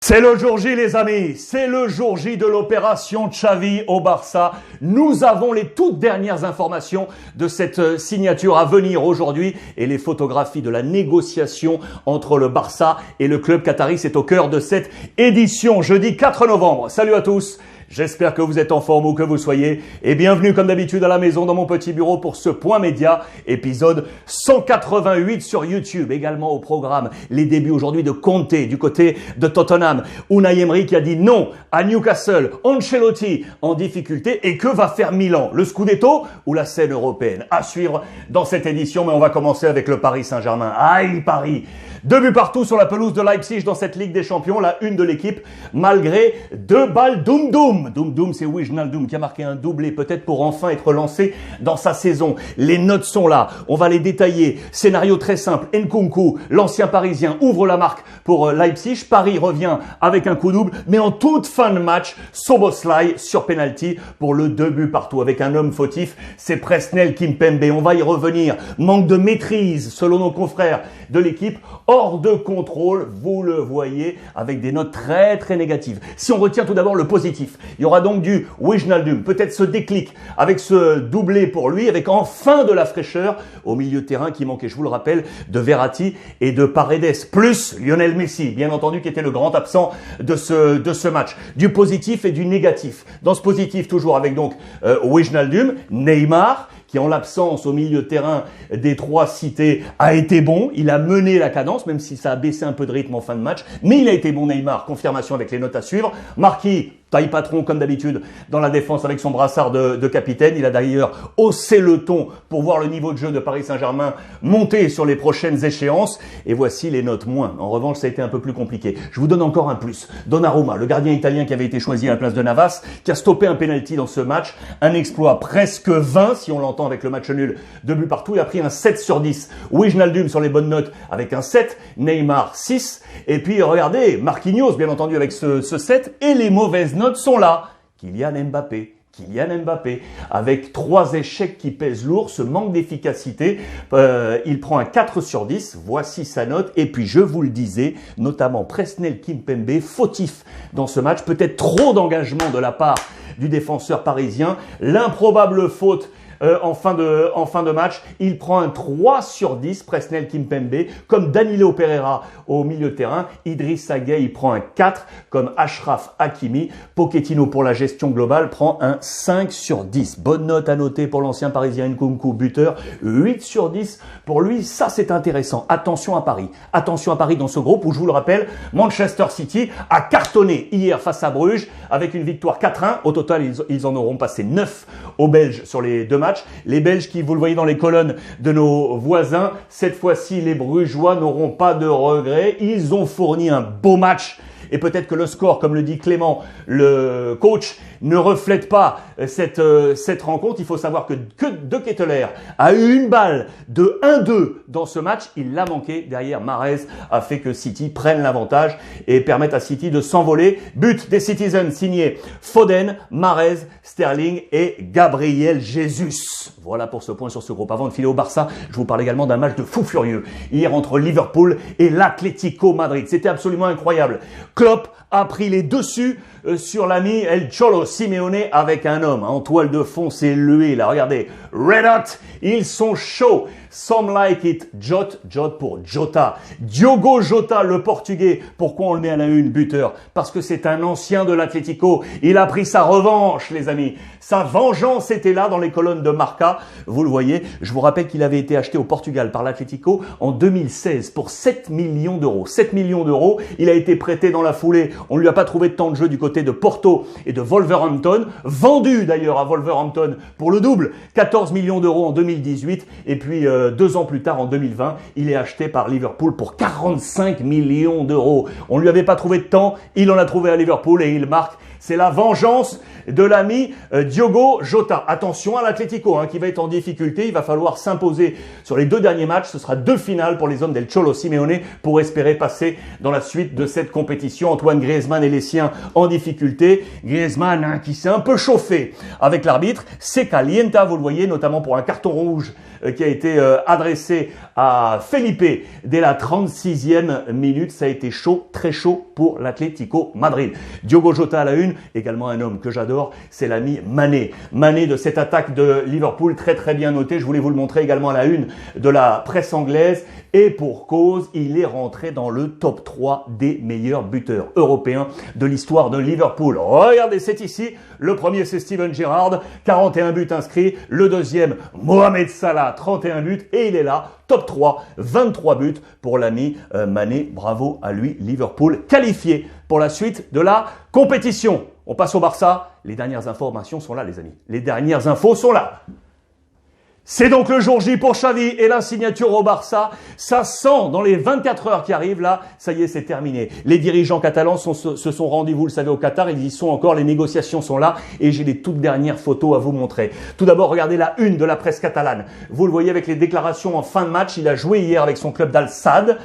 C'est le jour J, les amis. C'est le jour J de l'opération Xavi au Barça. Nous avons les toutes dernières informations de cette signature à venir aujourd'hui et les photographies de la négociation entre le Barça et le club qatari. C'est au cœur de cette édition, jeudi 4 novembre. Salut à tous. J'espère que vous êtes en forme où que vous soyez et bienvenue comme d'habitude à la maison dans mon petit bureau pour ce point média, épisode 188 sur YouTube. Également au programme, les débuts aujourd'hui de Conte du côté de Tottenham. Unai Emery qui a dit non à Newcastle, Ancelotti en difficulté et que va faire Milan? Le Scudetto ou la scène européenne? À suivre dans cette édition, mais on va commencer avec le Paris Saint-Germain. Aïe Paris! 2 buts partout sur la pelouse de Leipzig dans cette Ligue des Champions, la une de l'équipe, malgré 2 balles Doum-Doum. Doum-Doum, c'est Wijnaldum qui a marqué un doublé, peut-être pour enfin être lancé dans sa saison. Les notes sont là, on va les détailler. Scénario très simple, Nkunku, l'ancien Parisien, ouvre la marque pour Leipzig. Paris revient avec un coup double, mais en toute fin de match, Szoboszlai sur penalty pour le 2 buts partout avec un homme fautif, c'est Presnel Kimpembe. On va y revenir. Manque de maîtrise selon nos confrères de l'équipe. Hors de contrôle, vous le voyez, avec des notes très très négatives. Si on retient tout d'abord le positif, il y aura donc du Wijnaldum, peut-être ce déclic avec ce doublé pour lui, avec enfin de la fraîcheur au milieu de terrain qui manquait, je vous le rappelle, de Verratti et de Paredes, plus Lionel Messi, bien entendu, qui était le grand absent de ce match. Du positif et du négatif. Dans ce positif, toujours avec donc Wijnaldum, Neymar, qui en l'absence au milieu de terrain des 3 cités a été bon. Il a mené la cadence, même si ça a baissé un peu de rythme en fin de match. Mais il a été bon Neymar, confirmation avec les notes à suivre. Marquis, taille patron comme d'habitude dans la défense avec son brassard de capitaine. Il a d'ailleurs haussé le ton pour voir le niveau de jeu de Paris Saint-Germain monter sur les prochaines échéances. Et voici les notes moins. En revanche, ça a été un peu plus compliqué. Je vous donne encore un plus. Donnarumma, le gardien italien qui avait été choisi à la place de Navas, qui a stoppé un penalty dans ce match. Un exploit presque 20 si on l'entend avec le match nul. 2 buts partout. Il a pris un 7 sur 10. Wijnaldum sur les bonnes notes avec un 7. Neymar 6. Et puis regardez, Marquinhos bien entendu avec ce 7. Et les mauvaises notes sont là. Kylian Mbappé, avec 3 échecs qui pèsent lourd, ce manque d'efficacité, il prend un 4 sur 10, voici sa note, et puis je vous le disais, notamment Presnel Kimpembe, fautif dans ce match, peut-être trop d'engagement de la part du défenseur parisien, l'improbable faute en fin de match, il prend un 3 sur 10, Presnel Kimpembe, comme Danilo Pereira au milieu de terrain, Idrissa Gueye il prend un 4, comme Achraf Hakimi, Pochettino pour la gestion globale prend un 5 sur 10. Bonne note à noter pour l'ancien Parisien Nkunku, buteur, 8 sur 10 pour lui, ça c'est intéressant. Attention à Paris dans ce groupe où je vous le rappelle, Manchester City a cartonné hier face à Bruges avec une victoire 4-1, au total ils en auront passé 9 aux Belges sur les 2 matchs. Les Belges qui, vous le voyez dans les colonnes de nos voisins, cette fois-ci, les Brugeois n'auront pas de regrets. Ils ont fourni un beau match. Et peut-être que le score, comme le dit Clément, le coach, ne reflète pas cette rencontre. Il faut savoir que De Ketelaere a eu une balle de 1-2 dans ce match. Il l'a manqué. Derrière, Mahrez a fait que City prenne l'avantage et permette à City de s'envoler. But des Citizens signé Foden, Mahrez, Sterling et Gabriel Jesus. Voilà pour ce point sur ce groupe. Avant de filer au Barça, je vous parle également d'un match de fou furieux. Hier entre Liverpool et l'Atlético Madrid. C'était absolument incroyable. Klopp a pris les dessus sur l'ami El Cholo Simeone avec un homme en toile de fond, c'est lui là, regardez, Red Hot, ils sont chauds, some like it, Jota pour Jota, Diogo Jota le portugais, pourquoi on le met à la une, buteur? Parce que c'est un ancien de l'Atlético, il a pris sa revanche les amis, sa vengeance était là dans les colonnes de Marca, vous le voyez, je vous rappelle qu'il avait été acheté au Portugal par l'Atlético en 2016 pour 7 millions d'euros, 7 millions d'euros, il a été prêté dans la foulée, on ne lui a pas trouvé de temps de jeu du côté de Porto et de Wolverhampton, vendu d'ailleurs à Wolverhampton pour le double, 14 millions d'euros en 2018 et puis 2 ans plus tard en 2020, il est acheté par Liverpool pour 45 millions d'euros. On ne lui avait pas trouvé de temps, il en a trouvé à Liverpool et il marque C'est la vengeance de l'ami Diogo Jota. Attention à l'Atlético qui va être en difficulté. Il va falloir s'imposer sur les 2 derniers matchs. Ce sera 2 finales pour les hommes del Cholo Simeone pour espérer passer dans la suite de cette compétition. Antoine Griezmann et les siens en difficulté. Griezmann qui s'est un peu chauffé avec l'arbitre. C'est calienta, vous le voyez, notamment pour un carton rouge qui a été adressé à Felipe dès la 36e minute. Ça a été chaud, très chaud pour l'Atlético Madrid. Diogo Jota à la une, également un homme que j'adore, c'est l'ami Mané. Mané de cette attaque de Liverpool, très très bien noté. Je voulais vous le montrer également à la une de la presse anglaise. Et pour cause, il est rentré dans le top 3 des meilleurs buteurs européens de l'histoire de Liverpool. Regardez, c'est ici. Le premier, c'est Steven Gerrard, 41 buts inscrits. Le deuxième, Mohamed Salah, 31 buts. Et il est là, top 3, 23 buts pour l'ami Mané. Bravo à lui, Liverpool qualifié pour la suite de la compétition. On passe au Barça. Les dernières informations sont là, les amis. Les dernières infos sont là. C'est donc le jour J pour Xavi et la signature au Barça. Ça sent dans les 24 heures qui arrivent là. Ça y est, c'est terminé. Les dirigeants catalans se sont rendus, vous le savez, au Qatar. Ils y sont encore. Les négociations sont là. Et j'ai les toutes dernières photos à vous montrer. Tout d'abord, regardez la une de la presse catalane. Vous le voyez avec les déclarations en fin de match. Il a joué hier avec son club d'Al-Sadd.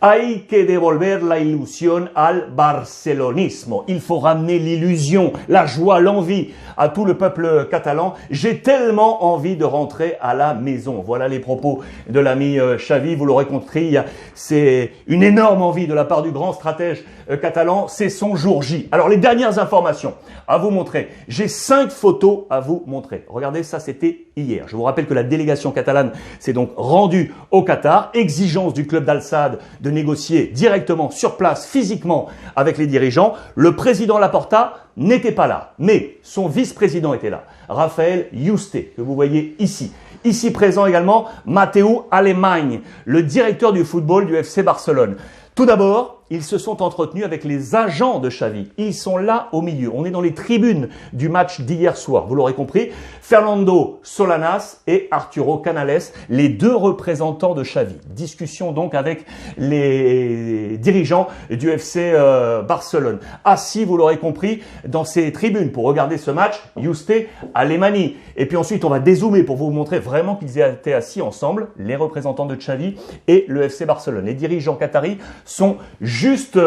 Hay que devolver la ilusión al barcelonismo. Il faut ramener l'illusion, la joie, l'envie à tout le peuple catalan. J'ai tellement envie de rentrer à la maison. Voilà les propos de l'ami Xavi. Vous l'aurez compris, c'est une énorme envie de la part du grand stratège catalan. C'est son jour J. Alors les dernières informations à vous montrer. J'ai 5 photos à vous montrer. Regardez, ça c'était hier. Je vous rappelle que la délégation catalane s'est donc rendue au Qatar. Exigence du club d'Al-Sadd de négocier directement sur place, physiquement, avec les dirigeants. Le président Laporta n'était pas là, mais son vice-président était là, Rafael Yuste, que vous voyez ici. Ici présent également, Mateu Alemany, le directeur du football du FC Barcelone. Tout d'abord, ils se sont entretenus avec les agents de Xavi. Ils sont là au milieu. On est dans les tribunes du match d'hier soir. Vous l'aurez compris. Fernando Solanas et Arturo Canales, les 2 représentants de Xavi. Discussion donc avec les dirigeants du FC Barcelone. Assis, vous l'aurez compris, dans ces tribunes pour regarder ce match, Yuste, Alemany. Et puis ensuite, on va dézoomer pour vous montrer vraiment qu'ils étaient assis ensemble, les représentants de Xavi et le FC Barcelone. Les dirigeants qataris sont juste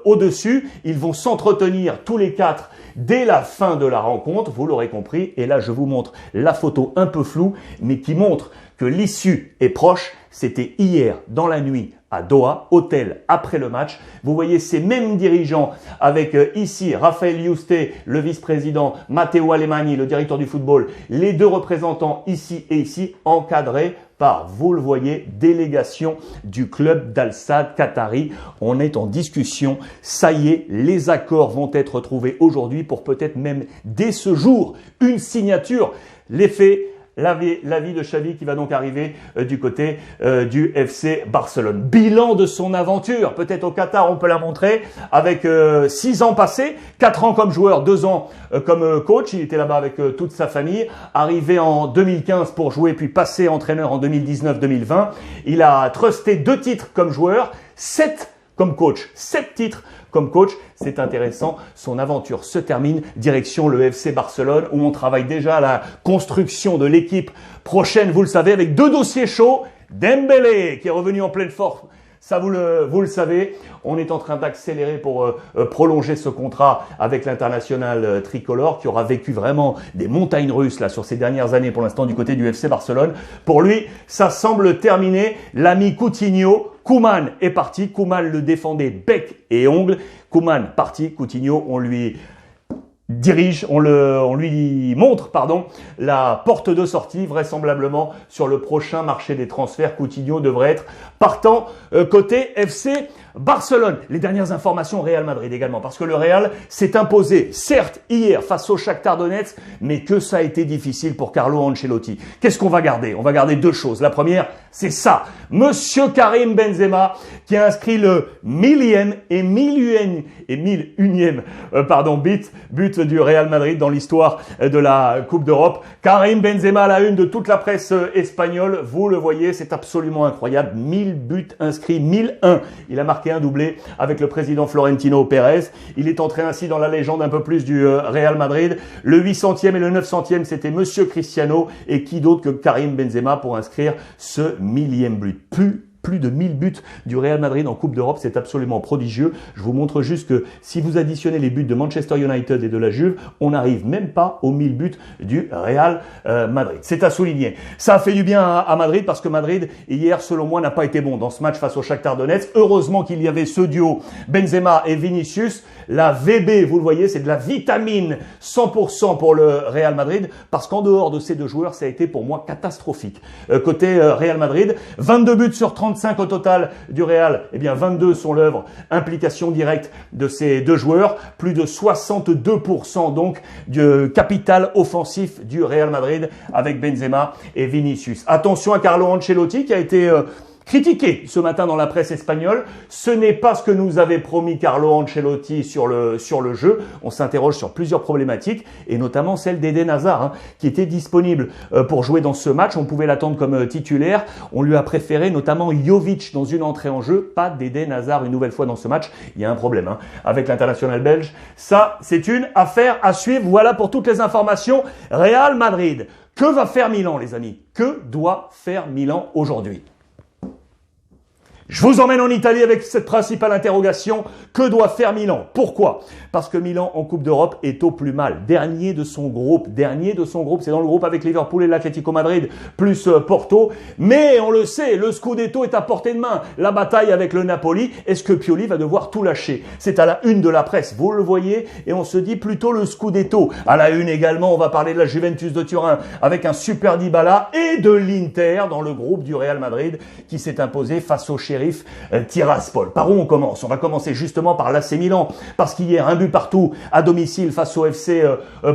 au-dessus. Ils vont s'entretenir tous les 4 dès la fin de la rencontre, vous l'aurez compris. Et là, je vous montre la photo un peu floue, mais qui montre que l'issue est proche. C'était hier dans la nuit à Doha, hôtel après le match. Vous voyez ces mêmes dirigeants avec ici Rafael Yuste, le vice-président, Mateu Alemany, le directeur du football, les 2 représentants ici et ici, encadrés par, vous le voyez, délégation du club d'Al-Sadd qatari. On est en discussion. Ça y est, les accords vont être trouvés aujourd'hui pour peut-être même dès ce jour une signature. L'effet, l'avis de Xavi qui va donc arriver du côté du FC Barcelone. Bilan de son aventure, peut-être au Qatar, on peut la montrer, avec 6 ans passés, 4 ans comme joueur, 2 ans comme coach. Il était là-bas avec toute sa famille. Arrivé en 2015 pour jouer, puis passé entraîneur en 2019-2020. Il a trusté 2 titres comme joueur, 7 comme coach. 7 titres comme coach. C'est intéressant. Son aventure se termine. Direction le FC Barcelone où on travaille déjà à la construction de l'équipe prochaine. Vous le savez, avec 2 dossiers chauds. Dembélé qui est revenu en pleine forme. Ça, vous le savez, on est en train d'accélérer pour prolonger ce contrat avec l'international tricolore qui aura vécu vraiment des montagnes russes là sur ces dernières années pour l'instant du côté du FC Barcelone. Pour lui, ça semble terminé. L'ami Coutinho, Koeman est parti. Koeman le défendait bec et ongle. Koeman parti. Coutinho, on lui dirige, on lui montre, la porte de sortie, vraisemblablement sur le prochain marché des transferts. Coutinho devrait être partant côté FC Barcelone. Les dernières informations Real Madrid également, parce que le Real s'est imposé, certes hier face au Shakhtar Donetsk, mais que ça a été difficile pour Carlo Ancelotti. Qu'est-ce qu'on va garder? On va garder 2 choses. La première, c'est ça, Monsieur Karim Benzema, qui a inscrit le 1000e et 1001e but du Real Madrid dans l'histoire de la Coupe d'Europe. Karim Benzema à la une de toute la presse espagnole. Vous le voyez, c'est absolument incroyable. 1000 buts inscrits, 1001. Il a marqué marqué un doublé avec le président Florentino Pérez. Il est entré ainsi dans la légende un peu plus du Real Madrid. Le 800e et le 900e, c'était Monsieur Cristiano et qui d'autre que Karim Benzema pour inscrire ce 1000e but. Plus de 1000 buts du Real Madrid en Coupe d'Europe, c'est absolument prodigieux. Je vous montre juste que si vous additionnez les buts de Manchester United et de la Juve, on n'arrive même pas aux 1000 buts du Real Madrid. C'est à souligner. Ça a fait du bien à Madrid parce que Madrid, hier, selon moi, n'a pas été bon dans ce match face au Shakhtar Donetsk. Heureusement qu'il y avait ce duo Benzema et Vinicius. La VB, vous le voyez, c'est de la vitamine 100% pour le Real Madrid parce qu'en dehors de ces deux joueurs, ça a été pour moi catastrophique. Côté Real Madrid, 22 buts sur 35 au total du Real, eh bien 22 sont l'œuvre, implication directe de ces deux joueurs, plus de 62% donc du capital offensif du Real Madrid avec Benzema et Vinicius. Attention à Carlo Ancelotti qui a été critiqué ce matin dans la presse espagnole. Ce n'est pas ce que nous avait promis Carlo Ancelotti sur le jeu. On s'interroge sur plusieurs problématiques et notamment celle d'Eden Hazard qui était disponible pour jouer dans ce match. On pouvait l'attendre comme titulaire. On lui a préféré notamment Jovic dans une entrée en jeu. Pas d'Eden Hazard une nouvelle fois dans ce match. Il y a un problème avec l'international belge. Ça, c'est une affaire à suivre. Voilà pour toutes les informations. Real Madrid. Que va faire Milan, les amis? Que doit faire Milan aujourd'hui? Je vous emmène en Italie avec cette principale interrogation. Que doit faire Milan? Pourquoi? Parce que Milan, en Coupe d'Europe, est au plus mal. Dernier de son groupe. C'est dans le groupe avec Liverpool et l'Atlético Madrid, plus Porto. Mais on le sait, le Scudetto est à portée de main. La bataille avec le Napoli, est-ce que Pioli va devoir tout lâcher? C'est à la une de la presse, vous le voyez, et on se dit plutôt le Scudetto. À la une également, on va parler de la Juventus de Turin avec un super Dybala et de l'Inter dans le groupe du Real Madrid qui s'est imposé face au Tiraspol. Par où on commence? On va commencer justement par l'AC Milan, parce qu'hier, un but partout à domicile face au FC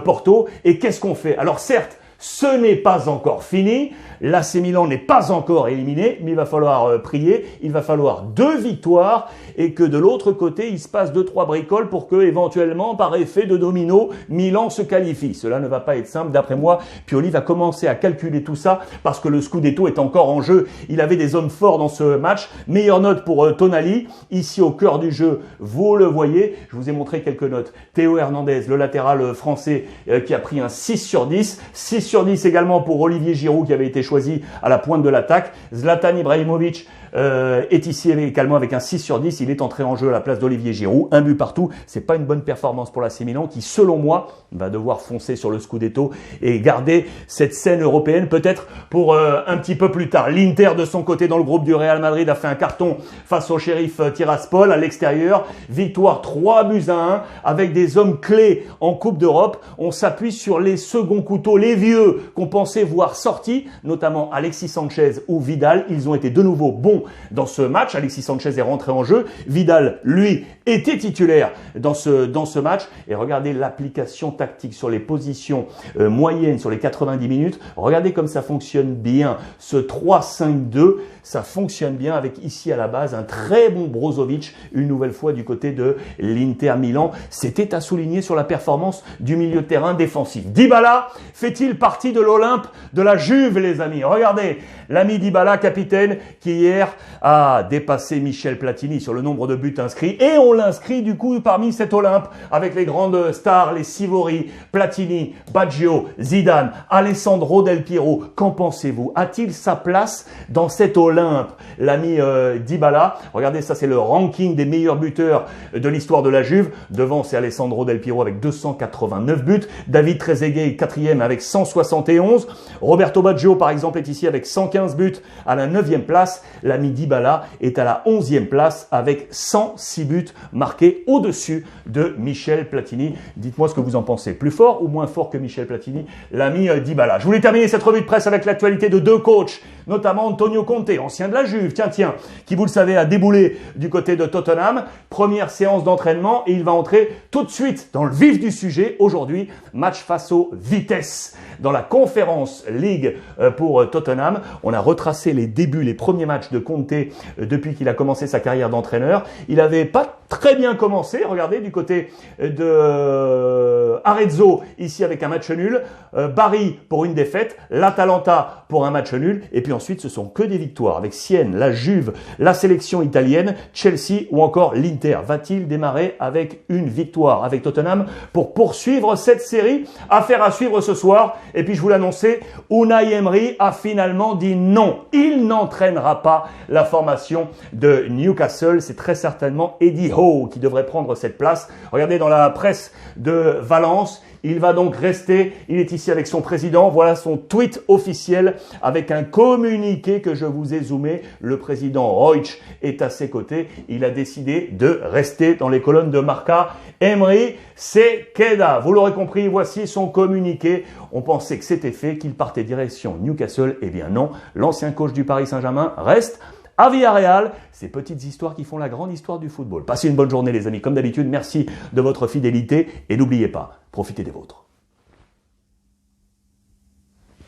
Porto. Et qu'est-ce qu'on fait? Alors certes, ce n'est pas encore fini. L'AC Milan n'est pas encore éliminé, mais il va falloir prier. Il va falloir 2 victoires et que de l'autre côté, il se passe 2-3 bricoles pour que, éventuellement, par effet de domino, Milan se qualifie. Cela ne va pas être simple. D'après moi, Pioli va commencer à calculer tout ça parce que le Scudetto est encore en jeu. Il avait des hommes forts dans ce match. Meilleure note pour Tonali. Ici, au cœur du jeu, vous le voyez. Je vous ai montré quelques notes. Théo Hernandez, le latéral français, qui a pris un 6 sur 10. 6 sur 10 également pour Olivier Giroud, qui avait été choisi à la pointe de l'attaque. Zlatan Ibrahimovic est ici également avec un 6 sur 10. Il est entré en jeu à la place d'Olivier Giroud. Un but partout. C'est pas une bonne performance pour l'AC Milan qui, selon moi, va devoir foncer sur le Scudetto et garder cette scène européenne peut-être pour un petit peu plus tard. L'Inter, de son côté, dans le groupe du Real Madrid, a fait un carton face au Sheriff Tiraspol à l'extérieur. Victoire 3-1 avec des hommes clés en Coupe d'Europe. On s'appuie sur les seconds couteaux, les vieux qu'on pensait voir sortis, notamment Alexis Sanchez ou Vidal. Ils ont été de nouveau bons dans ce match. Alexis Sanchez est rentré en jeu. Vidal, lui, était titulaire dans ce match. Et regardez l'application tactique sur les positions moyennes sur les 90 minutes. Regardez comme ça fonctionne bien. Ce 3-5-2, ça fonctionne bien avec ici à la base un très bon Brozovic, une nouvelle fois du côté de l'Inter Milan. C'était à souligner sur la performance du milieu de terrain défensif. Dybala fait-il partie de l'Olympe de la Juve, les amis? Regardez, l'ami Dybala, capitaine, qui hier a dépassé Michel Platini sur le nombre de buts inscrits. Et on l'inscrit du coup parmi cet Olympe avec les grandes stars, les Sivori, Platini, Baggio, Zidane, Alessandro Del Piero. Qu'en pensez-vous? A-t-il sa place dans cet Olympe, l'ami Dybala? Regardez, ça c'est le ranking des meilleurs buteurs de l'histoire de la Juve. Devant, c'est Alessandro Del Piero avec 289 buts. David Trezeguet, 4e avec 171. Roberto Baggio, par exemple, est ici avec 115 buts à la 9e place. L'ami Dybala est à la 11e place avec 106 buts marqués au-dessus de Michel Platini. Dites-moi ce que vous en pensez. Plus fort ou moins fort que Michel Platini, l'ami Dybala? Je voulais terminer cette revue de presse avec l'actualité de 2 coachs, notamment Antonio Conte, ancien de la Juve, tiens, qui, vous le savez, a déboulé du côté de Tottenham. Première séance d'entraînement et il va entrer tout de suite dans le vif du sujet. Aujourd'hui, match face au Vitesse dans la Conference League pour Tottenham. On a retracé les débuts, les premiers matchs de Conte depuis qu'il a commencé sa carrière d'entraîneur. Il n'avait pas très bien commencé. Regardez du côté de Arezzo, ici avec un match nul. Bari pour une défaite. L'Atalanta pour un match nul. Et puis ensuite, ce sont que des victoires avec Sienne, la Juve, la sélection italienne, Chelsea ou encore l'Inter. Va-t-il démarrer avec une victoire avec Tottenham pour poursuivre cette série? Affaire à suivre ce soir. Et puis je vous l'annonçais, Unai Emery a finalement dit non. Il n'entraînera pas la formation de Newcastle. C'est très certainement Eddie Howe qui devrait prendre cette place. Regardez dans la presse de Valence. Il va donc rester, il est ici avec son président, voilà son tweet officiel avec un communiqué que je vous ai zoomé. Le président Reutsch est à ses côtés, il a décidé de rester dans les colonnes de Marca. Emery, c'est Keda. Vous l'aurez compris, voici son communiqué. On pensait que c'était fait, qu'il partait direction Newcastle. Eh bien non, l'ancien coach du Paris Saint-Germain reste à Villarreal. Ces petites histoires qui font la grande histoire du football. Passez une bonne journée les amis, comme d'habitude, merci de votre fidélité et n'oubliez pas, profitez des vôtres.